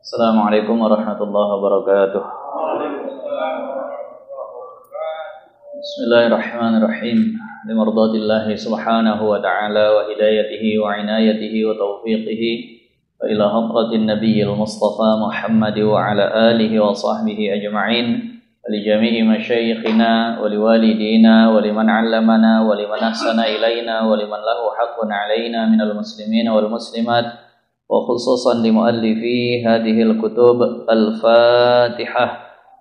Assalamualaikum warahmatullahi wabarakatuh. Bismillahirrahmanirrahim. Limardatillahi subhanahu wa ta'ala wa hidayatihi wa inayatihi wa taufiqihi wa ila hadratin nabiyil mustafa Muhammad wa ala alihi wa sahbihi ajma'in wa li jami'i masyayikhina wa li walidina wa liman 'allamana wa liman ahsana ilaina wa liman lahu haqqun 'alaina minal muslimin wal muslimat وخصوصا لمؤلفي هذه الكتب الفاتحة.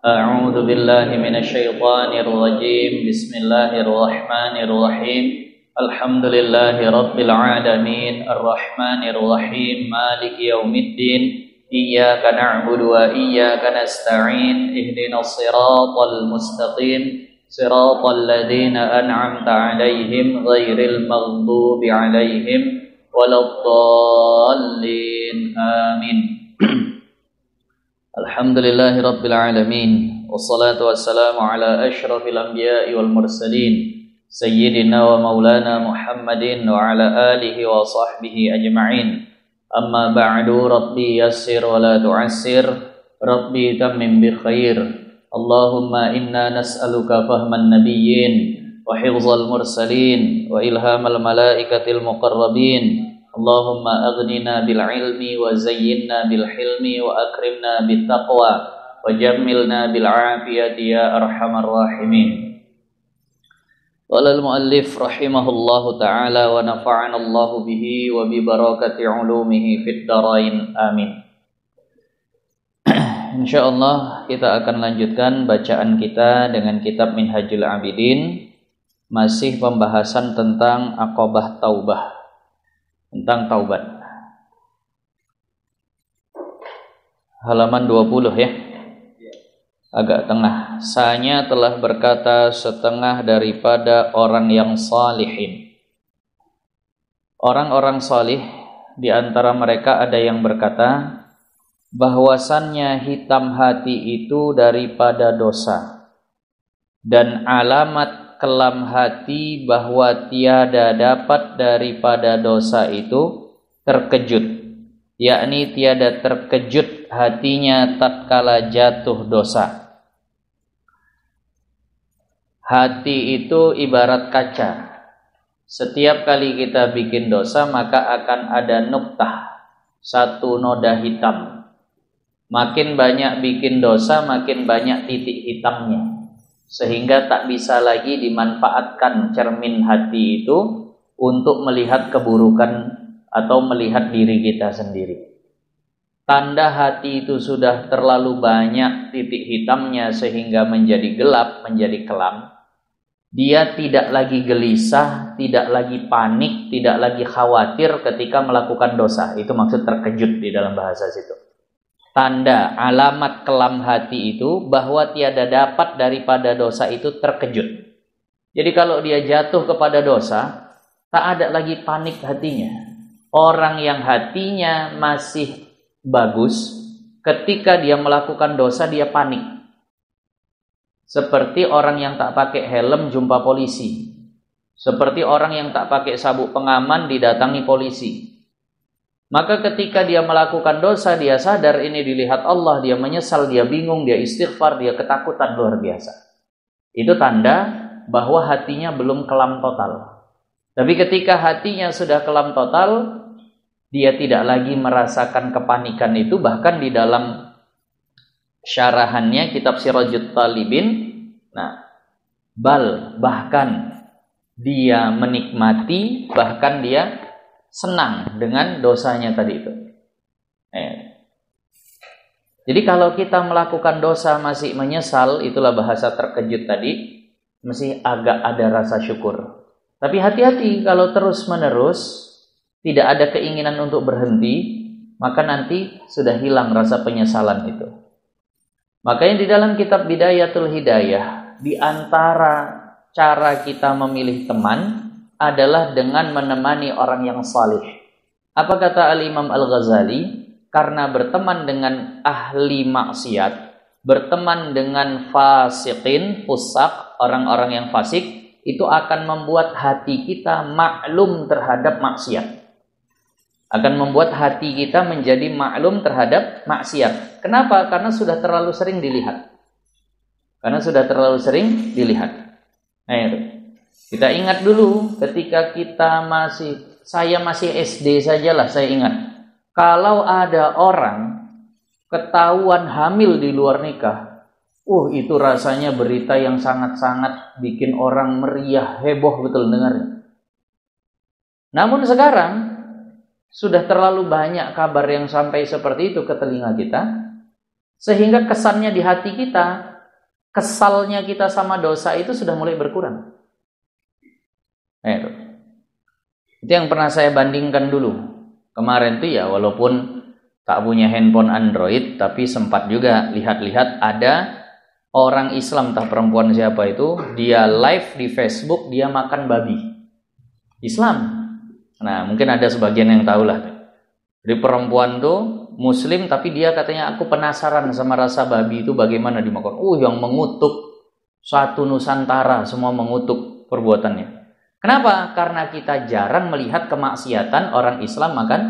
أعوذ بالله من الشيطان الرجيم. بسم الله الرحمن الرحيم. الحمد لله رب العالمين الرحمن الرحيم مالك يوم الدين إياك نعبد وإياك نستعين اهدنا الصراط المستقيم صراط الذين أنعمت عليهم غير المغضوب عليهم waladdallin amin. Alhamdulillahi rabbil alamin wassalatu wassalamu ala asyrafil anbiya'i wal mursalin sayyidina wa maulana Muhammadin wa ala alihi wa sahbihi ajma'in. Amma ba'du, rabbi yassir wa la tu'assir, rabbi tammim bi khair. Allahumma inna nas'aluka fahman nabiyyin wa hifzal mursalin wa ilhamal malaikatil muqarrabin. Allahumma aghnina bil ilmi wa zayyinna bil hilmi wa akrimna bit taqwa wa jammilna bil afiyati ya arhamar rahimin. Qala al muallif rahimahullahu ta'ala wa nafa'ana Allahu bihi wa bi barakati ulumihi fid dharain amin. Insyaallah kita akan lanjutkan bacaan kita dengan kitab Minhajul Abidin, masih pembahasan tentang aqabah taubah, tentang taubat. Halaman 20 ya. Agak tengah. Sanya telah berkata setengah daripada orang yang salihin. Orang-orang salih di antara mereka ada yang berkata bahwasannya hitam hati itu daripada dosa, dan alamat kelam hati bahwa tiada dapat daripada dosa itu terkejut, yakni tiada terkejut hatinya tatkala jatuh dosa. Hati itu ibarat kaca. Setiap kali kita bikin dosa maka akan ada nuktah, satu noda hitam. Makin banyak bikin dosa makin banyak titik hitamnya, sehingga tak bisa lagi dimanfaatkan cermin hati itu untuk melihat keburukan atau melihat diri kita sendiri. Tanda hati itu sudah terlalu banyak titik hitamnya sehingga menjadi gelap, menjadi kelam. Dia tidak lagi gelisah, tidak lagi panik, tidak lagi khawatir ketika melakukan dosa. Itu maksud terkejut di dalam bahasa situ. Tanda alamat kelam hati itu bahwa tiada dapat daripada dosa itu terkejut. Jadi kalau dia jatuh kepada dosa, tak ada lagi panik hatinya. Orang yang hatinya masih bagus, ketika dia melakukan dosa dia panik. Seperti orang yang tak pakai helm jumpa polisi. Seperti orang yang tak pakai sabuk pengaman didatangi polisi. Maka ketika dia melakukan dosa, dia sadar ini dilihat Allah, dia menyesal, dia bingung, dia istighfar, dia ketakutan luar biasa. Itu tanda bahwa hatinya belum kelam total. Tapi ketika hatinya sudah kelam total, dia tidak lagi merasakan kepanikan itu. Bahkan di dalam syarahannya kitab Sirajut Talibin, bahkan dia menikmati, bahkan dia senang dengan dosanya tadi itu. Jadi kalau kita melakukan dosa masih menyesal, itulah bahasa terkejut tadi, mesti agak ada rasa syukur. Tapi hati-hati kalau terus-menerus tidak ada keinginan untuk berhenti, maka nanti sudah hilang rasa penyesalan itu. Makanya di dalam kitab Bidayatul Hidayah, di antara cara kita memilih teman adalah dengan menemani orang yang salih. Apa kata Al-Imam Al-Ghazali? Karena berteman dengan ahli maksiat, berteman dengan fasikin, fusak, orang-orang yang fasik, itu akan membuat hati kita maklum terhadap maksiat. Akan membuat hati kita menjadi maklum terhadap maksiat. Kenapa? Karena sudah terlalu sering dilihat. Nah, itu. Kita ingat dulu ketika saya masih SD sajalah saya ingat. Kalau ada orang ketahuan hamil di luar nikah, itu rasanya berita yang sangat-sangat bikin orang meriah, heboh betul dengarnya. Namun sekarang sudah terlalu banyak kabar yang sampai seperti itu ke telinga kita, sehingga kesannya di hati kita, kesalnya kita sama dosa itu sudah mulai berkurang. Itu yang pernah saya bandingkan dulu. Kemarin tuh ya, walaupun tak punya handphone Android, tapi sempat juga lihat-lihat ada orang Islam, entah perempuan siapa itu, dia live di Facebook, dia makan babi. Islam. Nah, mungkin ada sebagian yang tahu lah. Jadi perempuan tuh Muslim, tapi dia katanya, aku penasaran sama rasa babi itu bagaimana dimakan. Yang mengutuk satu Nusantara, semua mengutuk perbuatannya. Kenapa? Karena kita jarang melihat kemaksiatan orang Islam makan.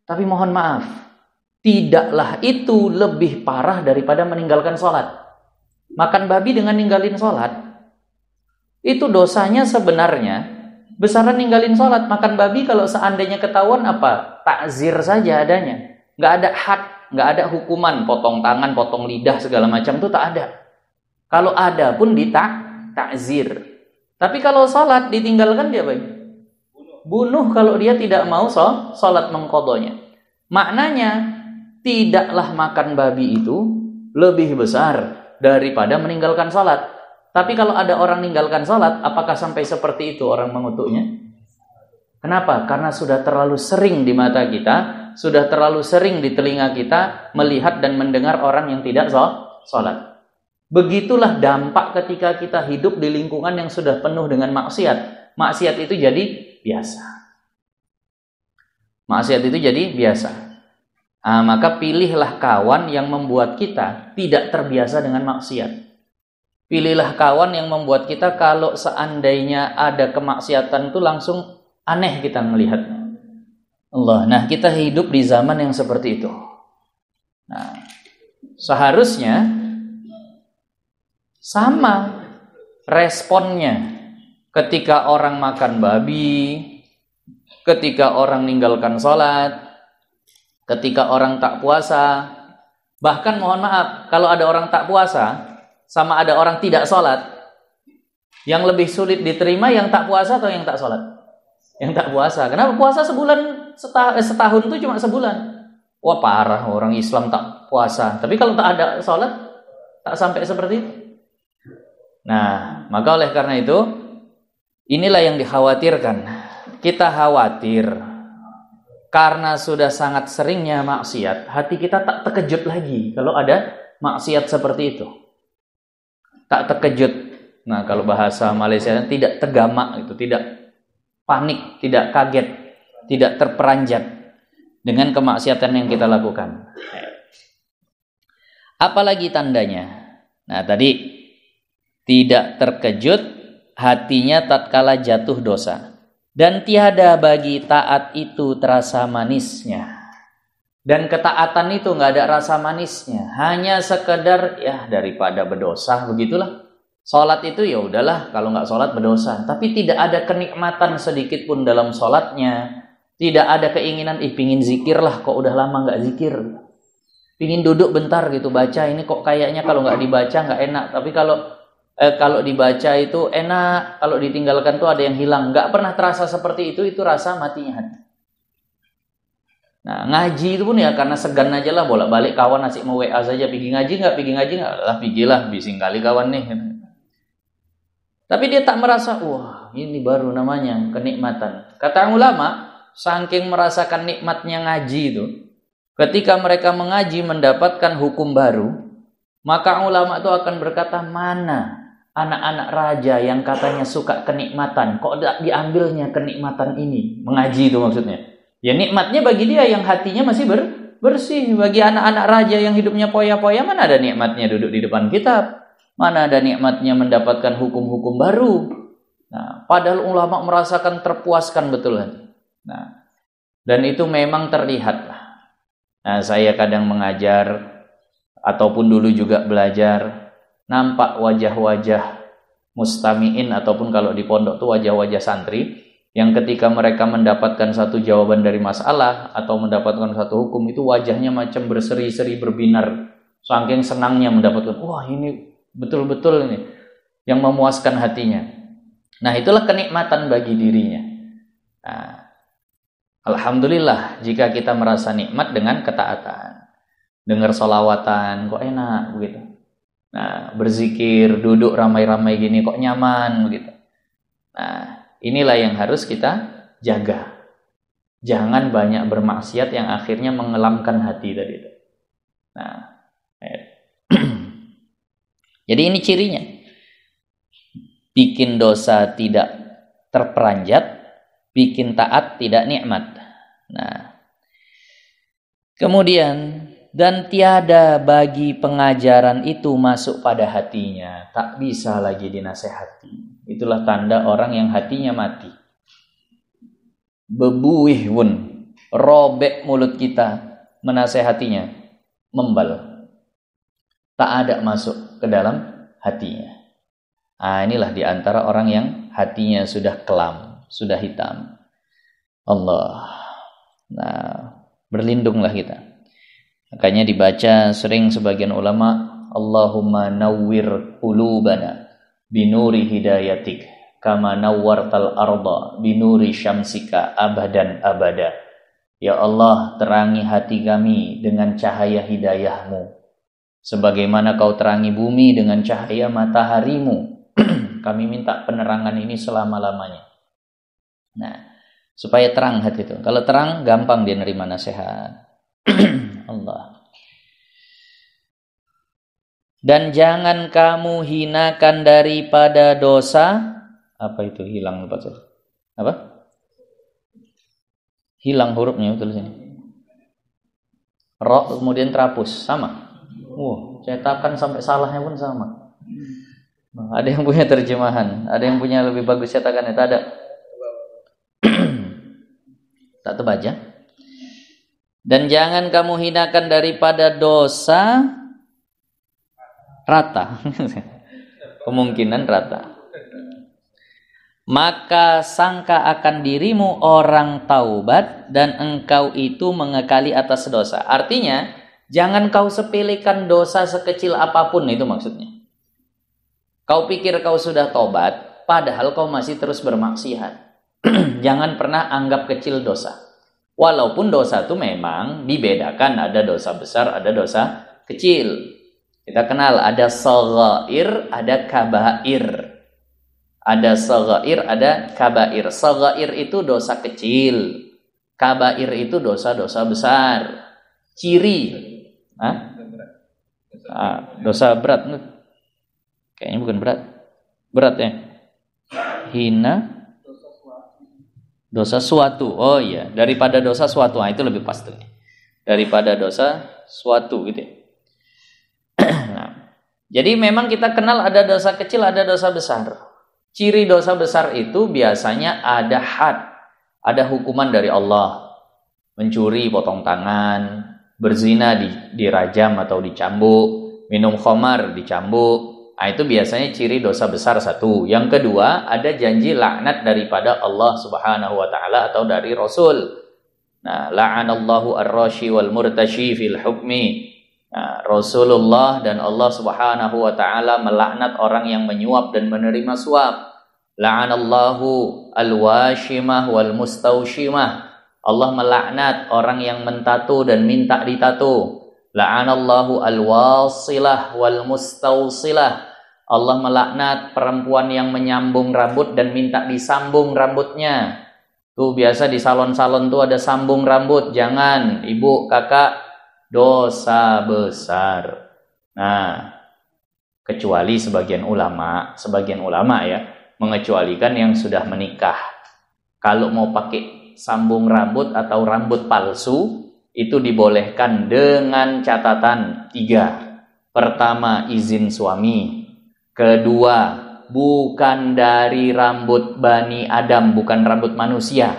Tapi mohon maaf, tidaklah itu lebih parah daripada meninggalkan sholat. Makan babi dengan ninggalin sholat, itu dosanya sebenarnya besaran ninggalin sholat. Makan babi kalau seandainya ketahuan apa? Takzir saja adanya. Nggak ada had, nggak ada hukuman, potong tangan, potong lidah, segala macam itu tak ada. Kalau ada pun takzir. Tapi kalau sholat ditinggalkan dia baik. Bunuh kalau dia tidak mau sholat mengqadanya. Maknanya tidaklah makan babi itu lebih besar daripada meninggalkan sholat. Tapi kalau ada orang meninggalkan sholat, apakah sampai seperti itu orang mengutuknya? Kenapa? Karena sudah terlalu sering di mata kita, sudah terlalu sering di telinga kita melihat dan mendengar orang yang tidak sholat. Begitulah dampak ketika kita hidup di lingkungan yang sudah penuh dengan maksiat. Maksiat itu jadi biasa. Maka pilihlah kawan yang membuat kita tidak terbiasa dengan maksiat. Pilihlah kawan yang membuat kita kalau seandainya ada kemaksiatan itu langsung aneh kita melihatnya. Nah, kita hidup di zaman yang seperti itu. Nah, seharusnya sama responnya ketika orang makan babi, ketika orang meninggalkan sholat, ketika orang tak puasa. Bahkan mohon maaf, kalau ada orang tak puasa sama ada orang tidak sholat, yang lebih sulit diterima yang tak puasa atau yang tak sholat? Yang tak puasa. Kenapa? Puasa setahun itu cuma sebulan. Wah parah, orang Islam tak puasa. Tapi kalau tak ada sholat, tak sampai seperti itu. Nah, maka oleh karena itu, inilah yang dikhawatirkan. Kita khawatir karena sudah sangat seringnya maksiat, hati kita tak terkejut lagi kalau ada maksiat seperti itu. Tak terkejut. Nah, kalau bahasa Malaysia tidak tergamak itu, tidak panik, tidak kaget, tidak terperanjat dengan kemaksiatan yang kita lakukan. Apalagi tandanya? Nah, tadi tidak terkejut hatinya tatkala jatuh dosa, dan tiada bagi taat itu terasa manisnya. Dan ketaatan itu nggak ada rasa manisnya, hanya sekedar ya daripada berdosa, begitulah. Sholat itu ya udahlah, kalau nggak sholat berdosa, tapi tidak ada kenikmatan sedikit pun dalam sholatnya. Tidak ada keinginan, pingin zikir lah, kok udah lama nggak zikir. Pingin duduk bentar gitu baca, ini kok kayaknya kalau nggak dibaca nggak enak, tapi kalau dibaca itu enak, kalau ditinggalkan tuh ada yang hilang. Nggak pernah terasa seperti itu rasa matinya hati. Nah, ngaji itu pun ya karena segan aja lah, bolak-balik kawan asik mau WA saja, pergi ngaji nggak, lah pergilah, bising kali kawan nih. Tapi dia tak merasa, wah ini baru namanya kenikmatan. Kata ulama, saking merasakan nikmatnya ngaji itu, ketika mereka mengaji mendapatkan hukum baru, maka ulama itu akan berkata, mana anak-anak raja yang katanya suka kenikmatan, kok tidak diambilnya kenikmatan ini? Mengaji itu maksudnya. Ya nikmatnya bagi dia yang hatinya masih bersih. Bagi anak-anak raja yang hidupnya poya-poya, mana ada nikmatnya duduk di depan kitab? Mana ada nikmatnya mendapatkan hukum-hukum baru? Nah, padahal ulama merasakan terpuaskan betul. Nah, Dan itu memang terlihat. Nah, saya kadang mengajar ataupun dulu juga belajar, nampak wajah-wajah mustami'in ataupun kalau di pondok tuh wajah-wajah santri yang ketika mereka mendapatkan satu jawaban dari masalah atau mendapatkan satu hukum itu wajahnya macam berseri-seri berbinar, saking senangnya mendapatkan, wah ini betul-betul ini yang memuaskan hatinya. Nah, itulah kenikmatan bagi dirinya. Nah, alhamdulillah jika kita merasa nikmat dengan ketaatan. Dengar sholawatan kok enak begitu. Nah, berzikir, duduk ramai-ramai gini kok nyaman begitu. Nah, inilah yang harus kita jaga. Jangan banyak bermaksiat yang akhirnya mengelamkan hati tadi itu. Nah, jadi ini cirinya. Bikin dosa tidak terperanjat, bikin taat tidak nikmat. Nah, kemudian dan tiada bagi pengajaran itu masuk pada hatinya, tak bisa lagi dinasehati. Itulah tanda orang yang hatinya mati. Bebuih pun, robek mulut kita menasehatinya, membal. Tak ada masuk ke dalam hatinya. Nah, inilah diantara orang yang hatinya sudah kelam, sudah hitam. Allah. Nah, berlindunglah kita. Makanya dibaca sering sebagian ulama, Allahumma nawwir qulubana binuri hidayatik kama nawwartal arda binuri syamsika abadan abada. Ya Allah, terangi hati kami dengan cahaya hidayahmu sebagaimana kau terangi bumi dengan cahaya mataharimu. Kami minta penerangan ini selama-lamanya. Nah, supaya terang hati itu. Kalau terang, gampang dia nerima nasihat. Allah. Dan jangan kamu hinakan daripada dosa. Apa itu hilang? Apa? Hilang hurufnya betul sini. Ro kemudian terhapus, sama. Cetakan sampai salahnya pun sama. Ada yang punya terjemahan, ada yang punya lebih bagus cetakannya, tak ada. Tak terbaca. Dan jangan kamu hinakan daripada dosa rata. Kemungkinan rata. Maka sangka akan dirimu orang taubat dan engkau itu mengekali atas dosa. Artinya, jangan kau sepelekan dosa sekecil apapun, itu maksudnya. Kau pikir kau sudah tobat, padahal kau masih terus bermaksiat. Jangan pernah anggap kecil dosa. Walaupun dosa itu memang dibedakan, ada dosa besar, ada dosa kecil. Kita kenal ada shaghair, ada kabair. Ada shaghair, ada kabair. Shaghair itu dosa kecil. Kabair itu dosa-dosa besar. Ciri. Dosa berat. Kayaknya bukan berat. Berat ya. Hina. Dosa suatu. Oh iya, daripada dosa suatu. Nah, itu lebih pasti. Daripada dosa suatu gitu ya. Nah, jadi memang kita kenal ada dosa kecil, ada dosa besar. Ciri dosa besar itu biasanya ada had, ada hukuman dari Allah. Mencuri potong tangan, berzina dirajam atau dicambuk, minum khamar dicambuk. Nah, itu biasanya ciri dosa besar satu. Yang kedua, ada janji laknat daripada Allah Subhanahu wa taala atau dari Rasul. Nah, la'anallahu ar-rashi wal murtashi fil hukmi. Nah, Rasulullah dan Allah Subhanahu wa taala melaknat orang yang menyuap dan menerima suap. La'anallahu al-washimah wal mustawshimah. Allah melaknat orang yang mentato dan minta ditato. La'anallahu al-wasilah wal mustawsilah. Allah melaknat perempuan yang menyambung rambut dan minta disambung rambutnya. Tuh biasa di salon-salon tuh ada sambung rambut. Jangan, ibu, kakak, dosa besar. Nah, kecuali sebagian ulama ya, mengecualikan yang sudah menikah. Kalau mau pakai sambung rambut atau rambut palsu, itu dibolehkan dengan catatan 3. Pertama, izin suami. Kedua, bukan dari rambut Bani Adam, bukan rambut manusia.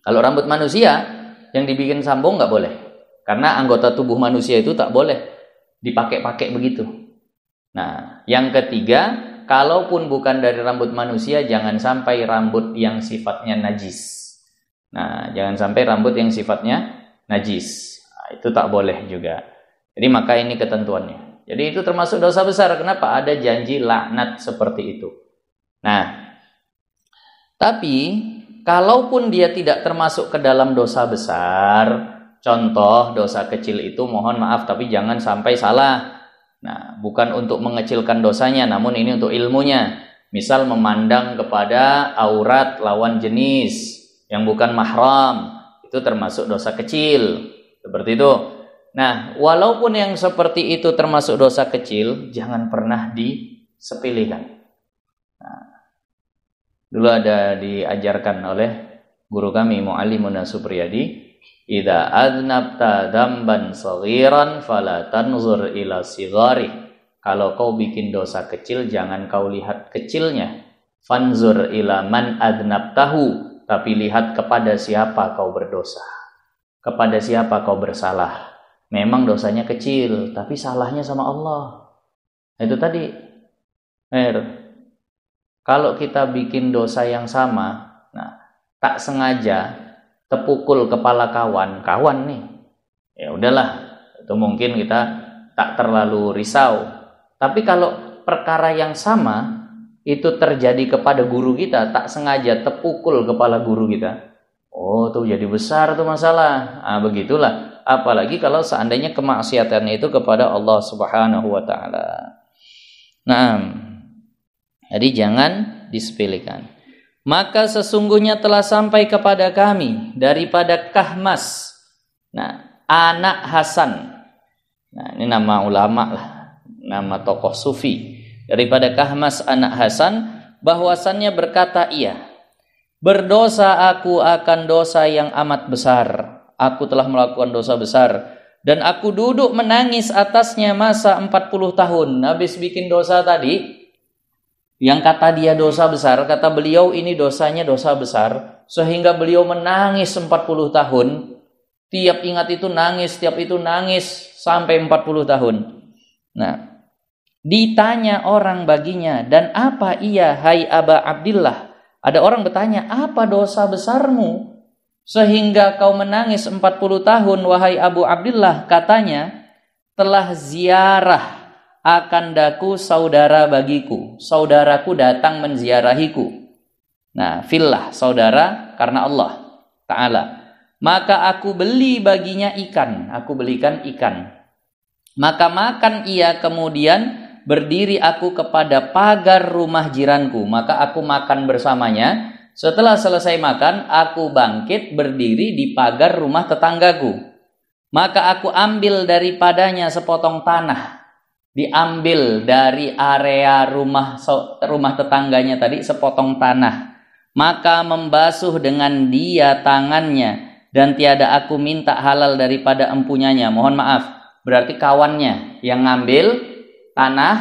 Kalau rambut manusia yang dibikin sambung nggak boleh. Karena anggota tubuh manusia itu tak boleh dipakai-pakai begitu. Nah, yang ketiga, kalaupun bukan dari rambut manusia, jangan sampai rambut yang sifatnya najis. Nah, jangan sampai rambut yang sifatnya najis. Nah, itu tak boleh juga. Jadi maka ini ketentuannya. Jadi itu termasuk dosa besar. Kenapa? Ada janji laknat seperti itu. Nah, tapi kalaupun dia tidak termasuk ke dalam dosa besar, contoh dosa kecil itu mohon maaf tapi jangan sampai salah. Nah, bukan untuk mengecilkan dosanya, namun ini untuk ilmunya. Misal memandang kepada aurat lawan jenis yang bukan mahram, itu termasuk dosa kecil. Seperti itu. Nah, walaupun yang seperti itu termasuk dosa kecil, jangan pernah disepelekan. Nah, dulu ada diajarkan oleh guru kami Muallimuna Supriyadi, idza adnabta dzamban saghiran fala tanzur ila sighari. Kalau kau bikin dosa kecil, jangan kau lihat kecilnya. Fanzur ila man adnabtahu, tapi lihat kepada siapa kau berdosa, kepada siapa kau bersalah. Memang dosanya kecil, tapi salahnya sama Allah. Itu tadi. Kalau kita bikin dosa yang sama, nah, tak sengaja terpukul kepala kawan nih, ya udahlah, itu mungkin kita tak terlalu risau. Tapi kalau perkara yang sama itu terjadi kepada guru kita, tak sengaja terpukul kepala guru kita, oh tuh jadi besar tuh masalah. Nah, begitulah. Apalagi kalau seandainya kemaksiatannya itu kepada Allah Subhanahu wa taala. Nah, jadi jangan disepelekan. Maka sesungguhnya telah sampai kepada kami daripada Kahmas, nah, anak Hasan. Nah, ini nama ulama lah, nama tokoh sufi. Daripada Kahmas anak Hasan, bahwasannya berkata ia, berdosa aku akan dosa yang amat besar. Aku telah melakukan dosa besar, dan aku duduk menangis atasnya masa 40 tahun. Habis bikin dosa tadi, yang kata dia dosa besar, kata beliau ini dosanya dosa besar, sehingga beliau menangis 40 tahun. Tiap ingat itu nangis, tiap itu nangis sampai 40 tahun. Nah, ditanya orang baginya, dan apa ia hai Aba Abdillah? Ada orang bertanya, apa dosa besarmu sehingga kau menangis 40 tahun wahai Abu Abdillah? Katanya, telah ziarah akan daku saudara bagiku. Saudaraku datang menziarahiku. Nah, fillah, saudara karena Allah Ta'ala. Maka aku beli baginya ikan. Aku belikan ikan. Maka makan ia, kemudian berdiri aku kepada pagar rumah jiranku. Maka aku makan bersamanya. Setelah selesai makan, aku bangkit berdiri di pagar rumah tetanggaku. Maka aku ambil daripadanya sepotong tanah. Diambil dari area rumah tetangganya tadi sepotong tanah. Maka membasuh dengan dia tangannya, dan tiada aku minta halal daripada empunyanya. Mohon maaf, berarti kawannya yang ngambil tanah.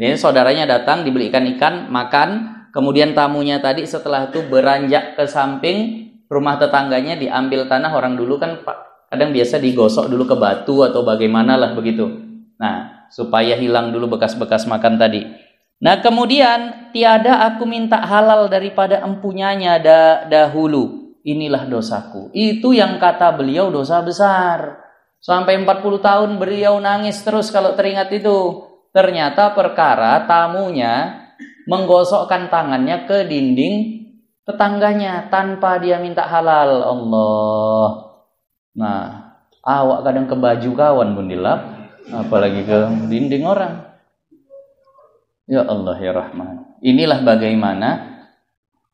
Jadi saudaranya datang, dibelikan ikan, makan. Kemudian tamunya tadi setelah itu beranjak ke samping rumah tetangganya, diambil tanah. Orang dulu kan kadang biasa digosok dulu ke batu atau bagaimana lah begitu. Nah, supaya hilang dulu bekas-bekas makan tadi. Nah, kemudian tiada aku minta halal daripada empunyanya dahulu. Inilah dosaku. Itu yang kata beliau dosa besar. Sampai 40 tahun beliau nangis terus kalau teringat itu. Ternyata perkara tamunya menggosokkan tangannya ke dinding tetangganya tanpa dia minta halal. Allah. Nah, awak kadang ke baju kawan pun dilap, apalagi ke dinding orang. Ya Allah ya Rahman. Inilah bagaimana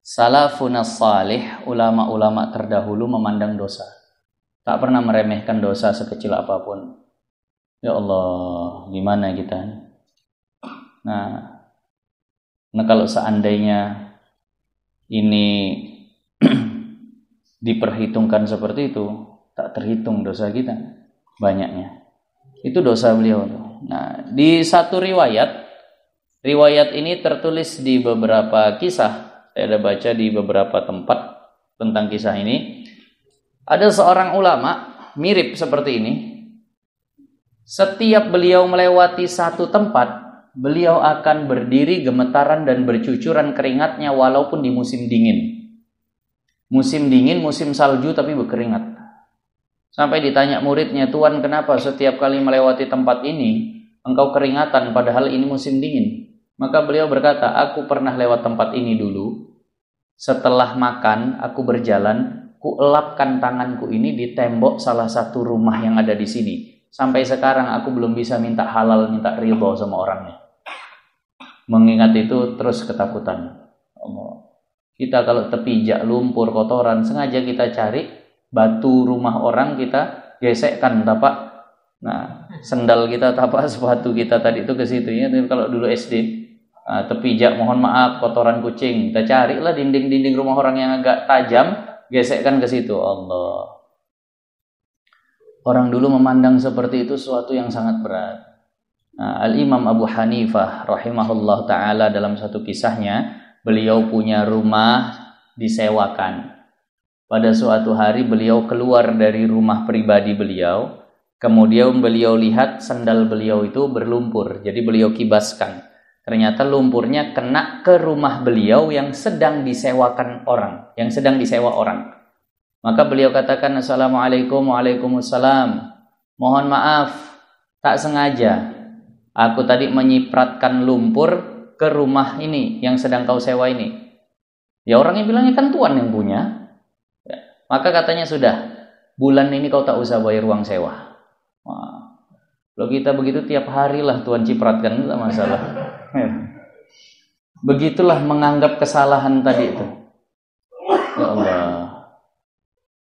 salafun salih, ulama-ulama terdahulu memandang dosa. Tak pernah meremehkan dosa sekecil apapun. Ya Allah, gimana kita? Nah kalau seandainya ini diperhitungkan seperti itu, tak terhitung dosa kita banyaknya. Itu dosa beliau. Nah, di satu riwayat ini tertulis di beberapa kisah. Saya ada baca di beberapa tempat tentang kisah ini. Ada seorang ulama mirip seperti ini. Setiap beliau melewati satu tempat, beliau akan berdiri gemetaran dan bercucuran keringatnya walaupun di musim dingin. Musim dingin, musim salju tapi berkeringat. Sampai ditanya muridnya, "Tuan, kenapa setiap kali melewati tempat ini engkau keringatan padahal ini musim dingin?" Maka beliau berkata, "Aku pernah lewat tempat ini dulu. Setelah makan, aku berjalan, kuelapkan tanganku ini di tembok salah satu rumah yang ada di sini. Sampai sekarang aku belum bisa minta halal, minta ridho sama orangnya." Mengingat itu terus ketakutan. Kita kalau terpijak lumpur, kotoran, sengaja kita cari batu rumah orang, kita gesekkan tapak. Nah, sendal kita, tapak sepatu kita tadi itu ke situ ya. Kalau dulu SD, terpijak, mohon maaf, kotoran kucing, kita carilah dinding-dinding rumah orang yang agak tajam, gesekkan ke situ. Allah. Orang dulu memandang seperti itu sesuatu yang sangat berat. Nah, Al-Imam Abu Hanifah rahimahullah ta'ala dalam satu kisahnya, beliau punya rumah disewakan. Pada suatu hari beliau keluar dari rumah pribadi beliau, kemudian beliau lihat sandal beliau itu berlumpur, jadi beliau kibaskan. Ternyata lumpurnya kena ke rumah beliau yang sedang disewakan orang, yang sedang disewa orang. Maka beliau katakan, "Assalamualaikum." "Waalaikumsalam. Mohon maaf, tak sengaja. Aku tadi menyipratkan lumpur ke rumah ini yang sedang kau sewa ini." Ya orangnya bilangnya, "Kan tuan yang punya." Ya. Maka katanya, "Sudah, bulan ini kau tak usah bayar uang sewa." Wah. Kalau kita begitu tiap hari lah tuan cipratkan, tidak masalah. Ya. Begitulah menganggap kesalahan tadi itu. Ya Allah.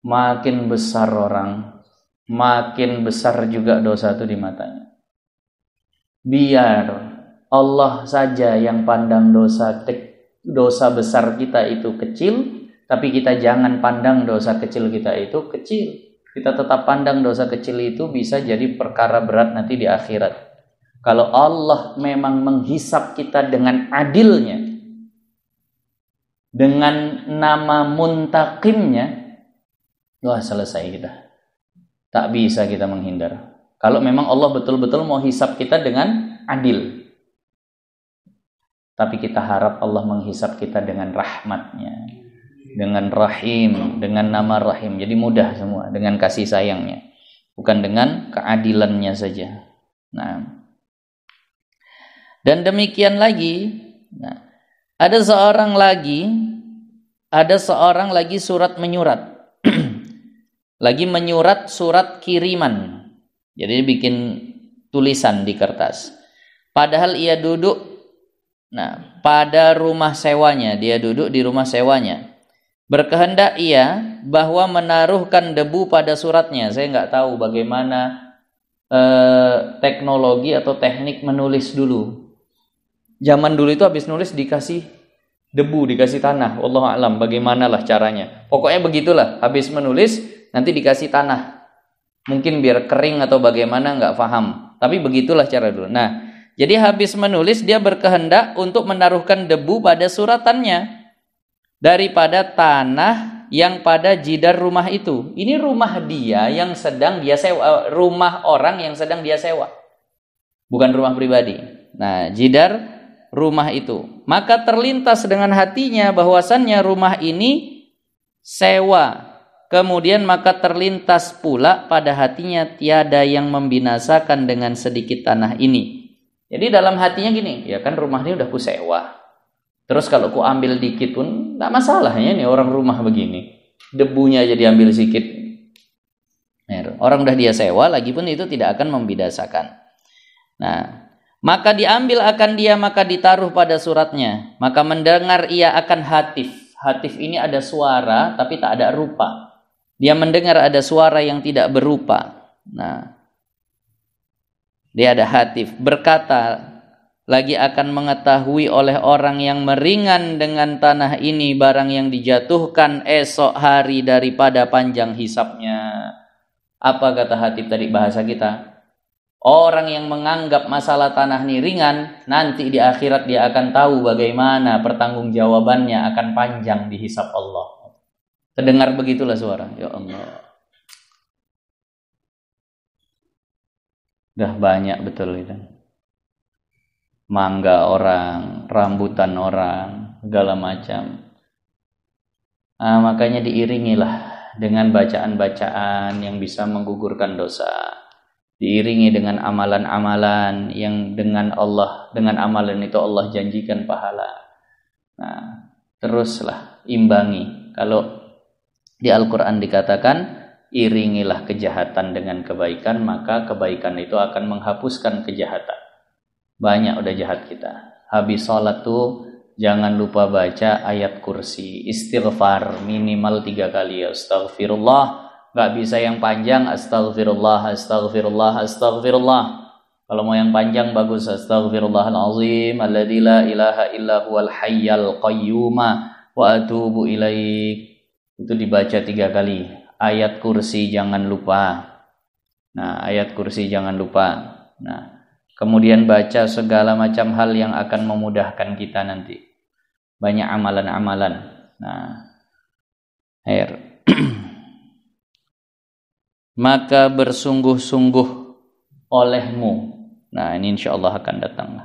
Makin besar orang, makin besar juga dosa itu di matanya. Biar Allah saja yang pandang dosa besar kita itu kecil, tapi kita jangan pandang dosa kecil kita itu kecil. Kita tetap pandang dosa kecil itu bisa jadi perkara berat nanti di akhirat. Kalau Allah memang menghisap kita dengan adilnya, dengan nama muntaqimnya, wah selesai kita. Tak bisa kita menghindar. Kalau memang Allah betul-betul mau hisap kita dengan adil. Tapi kita harap Allah menghisap kita dengan rahmatnya, dengan rahim, dengan nama rahim. Jadi mudah semua, dengan kasih sayangnya, bukan dengan keadilannya saja. Nah, dan demikian lagi, nah, ada seorang lagi surat menyurat. Lagi menyurat surat kiriman. Jadi bikin tulisan di kertas. Padahal ia duduk pada rumah sewanya, dia duduk di rumah sewanya. Berkehendak ia bahwa menaruhkan debu pada suratnya. Saya nggak tahu bagaimana teknologi atau teknik menulis dulu. Zaman dulu itu habis nulis dikasih debu, dikasih tanah. Wallahu a'lam bagaimanalah caranya. Pokoknya begitulah, habis menulis nanti dikasih tanah. Mungkin biar kering atau bagaimana, nggak paham. Tapi begitulah cara dulu. Nah, jadi habis menulis dia berkehendak untuk menaruhkan debu pada suratannya daripada tanah yang pada jidar rumah itu. Ini rumah dia yang sedang dia sewa, rumah orang yang sedang dia sewa, bukan rumah pribadi. Nah, jidar rumah itu. Maka terlintas dengan hatinya bahwasannya rumah ini sewa. Kemudian maka terlintas pula pada hatinya tiada yang membinasakan dengan sedikit tanah ini. Jadi dalam hatinya gini, ya kan rumah ini udah ku sewa. Terus kalau ku ambil dikit pun enggak masalahnya nih orang rumah begini. Debunya aja diambil sedikit. Orang udah dia sewa, lagi pun itu tidak akan membinasakan. Nah, maka diambil akan dia, maka ditaruh pada suratnya. Maka mendengar ia akan hatif. Hatif ini ada suara tapi tak ada rupa. Dia mendengar ada suara yang tidak berupa. Nah, dia ada hatif. Berkata, lagi akan mengetahui oleh orang yang meringan dengan tanah ini barang yang dijatuhkan esok hari daripada panjang hisapnya. Apa kata hatif tadi bahasa kita? Orang yang menganggap masalah tanah ini ringan, nanti di akhirat dia akan tahu bagaimana pertanggungjawabannya akan panjang dihisap Allah. Terdengar begitulah suara. Ya Allah. Udah banyak betul itu. Mangga orang, rambutan orang, segala macam. Makanya diiringilah dengan bacaan-bacaan yang bisa menggugurkan dosa. Diiringi dengan amalan-amalan yang dengan amalan itu Allah janjikan pahala. Nah, teruslah imbangi. Kalau di Al-Quran dikatakan, iringilah kejahatan dengan kebaikan, maka kebaikan itu akan menghapuskan kejahatan. Banyak udah jahat kita. Habis sholat tuh jangan lupa baca ayat kursi. Istighfar minimal 3 kali. Astaghfirullah. Gak bisa yang panjang. Astaghfirullah, astaghfirullah, astaghfirullah. Kalau mau yang panjang bagus. Astaghfirullahalazim alladzi la ilaha illa huwal hayyal qayyuma wa atubu ilaik. Itu dibaca 3 kali. Ayat kursi jangan lupa. Nah, ayat kursi jangan lupa. Nah, kemudian baca segala macam hal yang akan memudahkan kita nanti. Banyak amalan-amalan. Nah, maka bersungguh-sungguh olehmu. Nah, ini insya Allah akan datang.